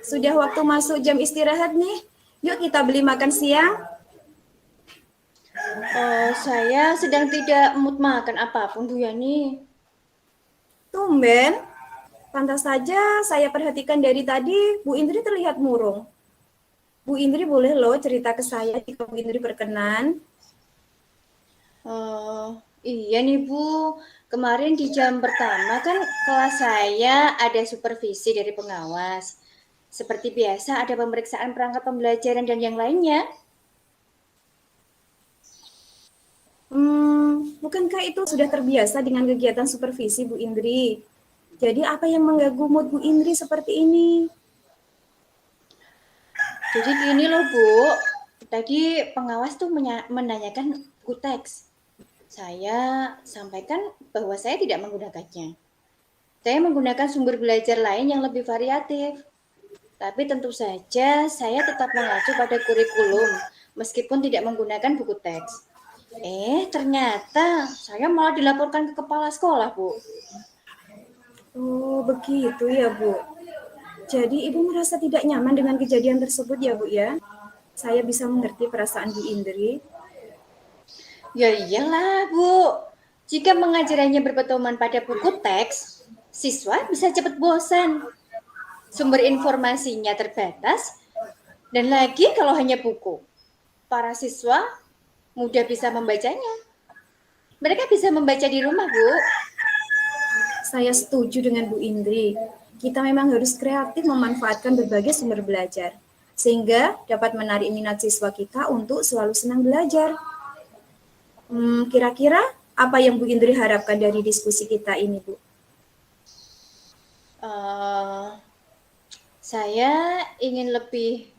sudah waktu masuk jam istirahat nih. Yuk kita beli makan siang. Saya sedang tidak mood makan apapun, Bu Yani. Tumben. Pantas saja saya perhatikan dari tadi Bu Indri terlihat murung. Bu Indri boleh loh cerita ke saya jika Bu Indri berkenan. Iya nih Bu, kemarin di jam pertama kan kelas saya ada supervisi dari pengawas. Seperti biasa ada pemeriksaan perangkat pembelajaran dan yang lainnya. Bukankah itu sudah terbiasa dengan kegiatan supervisi Bu Indri? Jadi apa yang mengganggu mood Bu Indri seperti ini? Jadi gini loh Bu, tadi pengawas tuh menanyakan buku teks. Saya sampaikan bahwa saya tidak menggunakannya. Saya menggunakan sumber belajar lain yang lebih variatif. Tapi tentu saja saya tetap mengacu pada kurikulum meskipun tidak menggunakan buku teks. Ternyata saya malah dilaporkan ke kepala sekolah, Bu. Oh, begitu ya, Bu. Jadi Ibu merasa tidak nyaman dengan kejadian tersebut ya, Bu ya? Saya bisa mengerti perasaan Bu Indri. Ya iyalah, Bu. Jika mengajarannya berpedoman pada buku teks, siswa bisa cepat bosan. Sumber informasinya terbatas, dan lagi kalau hanya buku. Para siswa mudah bisa membacanya. Mereka bisa membaca di rumah, Bu. Saya setuju dengan Bu Indri. Kita memang harus kreatif memanfaatkan berbagai sumber belajar, sehingga dapat menarik minat siswa kita untuk selalu senang belajar. Kira-kira apa yang Bu Indri harapkan dari diskusi kita ini, Bu? Saya ingin lebih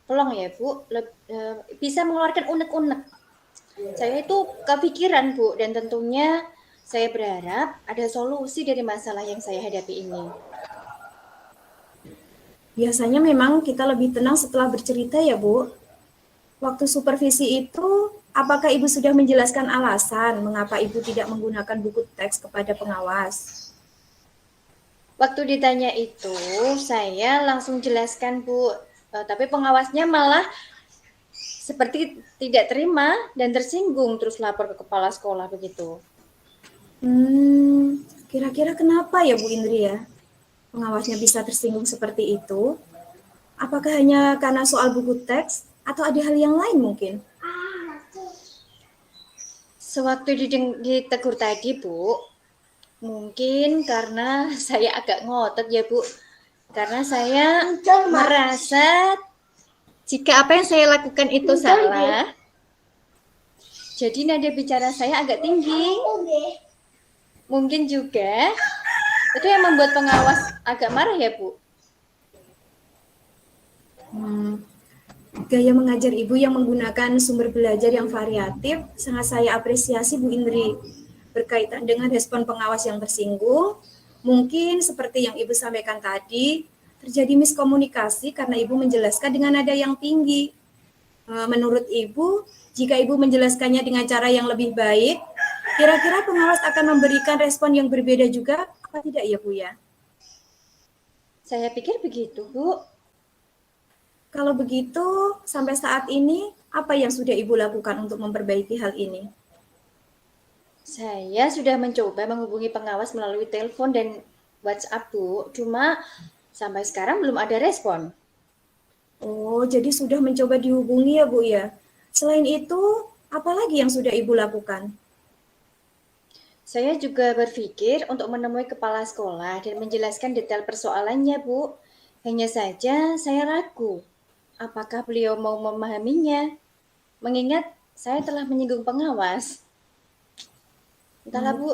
pelong ya Bu, bisa mengeluarkan unek-unek. Saya itu kepikiran Bu, dan tentunya saya berharap ada solusi dari masalah yang saya hadapi ini. Biasanya memang kita lebih tenang setelah bercerita ya, Bu. Waktu supervisi itu, apakah Ibu sudah menjelaskan alasan mengapa Ibu tidak menggunakan buku teks kepada pengawas? Waktu ditanya itu, saya langsung jelaskan Bu, tapi pengawasnya malah seperti tidak terima dan tersinggung, terus lapor ke kepala sekolah begitu. Kira-kira kenapa ya Bu Indri ya? Pengawasnya bisa tersinggung seperti itu? Apakah hanya karena soal buku teks atau ada hal yang lain mungkin? Sewaktu ditegur tadi Bu, mungkin karena saya agak ngotot ya Bu, karena saya merasa jika apa yang saya lakukan itu salah, jadi nada bicara saya agak tinggi. Mungkin juga itu yang membuat pengawas agak marah ya Bu. Gaya mengajar Ibu yang menggunakan sumber belajar yang variatif sangat saya apresiasi Bu Indri. Berkaitan dengan respon pengawas yang tersinggung, mungkin seperti yang Ibu sampaikan tadi, terjadi miskomunikasi karena Ibu menjelaskan dengan nada yang tinggi. Menurut Ibu, jika Ibu menjelaskannya dengan cara yang lebih baik, kira-kira pengawas akan memberikan respon yang berbeda juga, apa tidak ya Bu ya? Saya pikir begitu Bu. Kalau begitu, sampai saat ini, apa yang sudah Ibu lakukan untuk memperbaiki hal ini? Saya sudah mencoba menghubungi pengawas melalui telepon dan WhatsApp Bu, cuma sampai sekarang belum ada respon. Oh, jadi sudah mencoba dihubungi ya Bu ya. Selain itu, apa lagi yang sudah Ibu lakukan? Saya juga berpikir untuk menemui kepala sekolah dan menjelaskan detail persoalannya, Bu. Hanya saja saya ragu, apakah beliau mau memahaminya, mengingat saya telah menyinggung pengawas. Entahlah, Bu.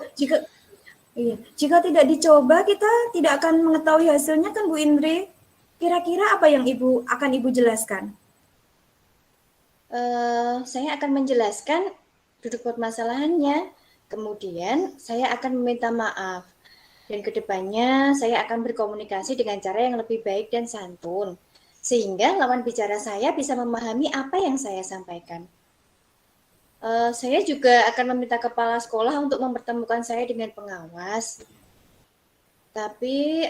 Jika tidak dicoba, kita tidak akan mengetahui hasilnya kan Bu Indri? Kira-kira apa yang akan Ibu jelaskan? Saya akan menjelaskan duduk permasalahannya. Kemudian saya akan meminta maaf. Dan kedepannya saya akan berkomunikasi dengan cara yang lebih baik dan santun. Sehingga lawan bicara saya bisa memahami apa yang saya sampaikan. Saya juga akan meminta kepala sekolah untuk mempertemukan saya dengan pengawas. Tapi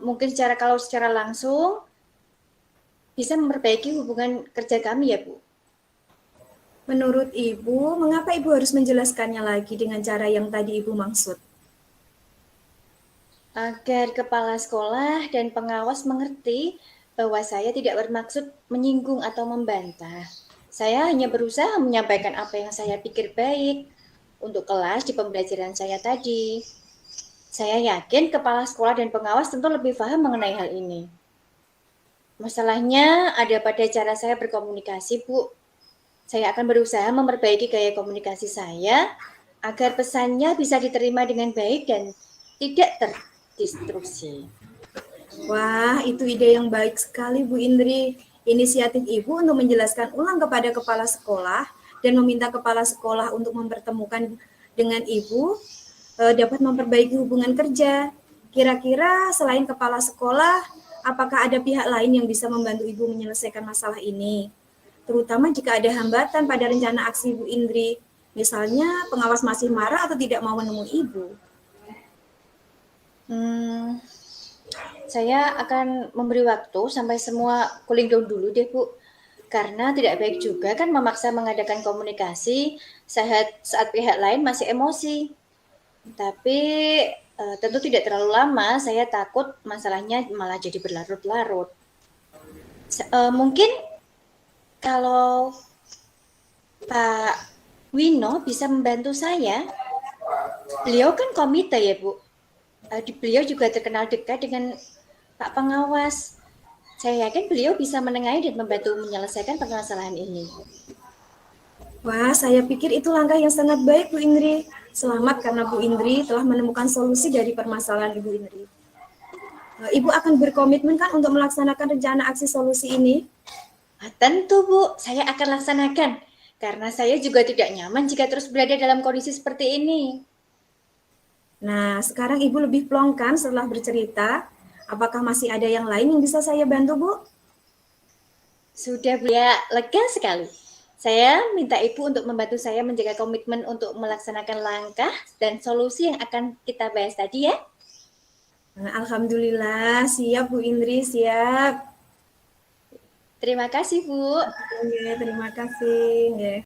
mungkin kalau secara langsung, bisa memperbaiki hubungan kerja kami ya, Bu. Menurut Ibu, mengapa Ibu harus menjelaskannya lagi dengan cara yang tadi Ibu maksud? Agar kepala sekolah dan pengawas mengerti bahwa saya tidak bermaksud menyinggung atau membantah. Saya hanya berusaha menyampaikan apa yang saya pikir baik untuk kelas di pembelajaran saya tadi. Saya yakin kepala sekolah dan pengawas tentu lebih paham mengenai hal ini. Masalahnya ada pada cara saya berkomunikasi, Bu. Saya akan berusaha memperbaiki gaya komunikasi saya agar pesannya bisa diterima dengan baik dan tidak terdistruksi. Wah, itu ide yang baik sekali, Bu Indri. Inisiatif Ibu untuk menjelaskan ulang kepada kepala sekolah dan meminta kepala sekolah untuk mempertemukan dengan Ibu dapat memperbaiki hubungan kerja. Kira-kira selain kepala sekolah, apakah ada pihak lain yang bisa membantu Ibu menyelesaikan masalah ini? Terutama jika ada hambatan pada rencana aksi Bu Indri, misalnya pengawas masih marah atau tidak mau menemui Ibu. Saya akan memberi waktu sampai semua cooling down dulu deh, Bu. Karena tidak baik juga kan memaksa mengadakan komunikasi saat pihak lain masih emosi. Tapi tentu tidak terlalu lama, saya takut masalahnya malah jadi berlarut-larut. Mungkin kalau Pak Wino bisa membantu saya, beliau kan komite ya, Bu. Beliau juga terkenal dekat dengan Pak Pengawas. Saya yakin beliau bisa menengahi dan membantu menyelesaikan permasalahan ini. Wah, saya pikir itu langkah yang sangat baik, Bu Indri. Selamat karena Bu Indri telah menemukan solusi dari permasalahan Ibu Indri. Ibu akan berkomitmen kan untuk melaksanakan rencana aksi solusi ini? Tentu, Bu, saya akan laksanakan. Karena saya juga tidak nyaman jika terus berada dalam kondisi seperti ini. Nah, sekarang Ibu lebih plong kan setelah bercerita. Apakah masih ada yang lain yang bisa saya bantu, Bu? Sudah, Bu, ya, lega sekali. Saya minta Ibu untuk membantu saya menjaga komitmen untuk melaksanakan langkah dan solusi yang akan kita bahas tadi ya. Nah, alhamdulillah, siap Bu Indri, siap. Terima kasih, Bu. Oke, terima kasih.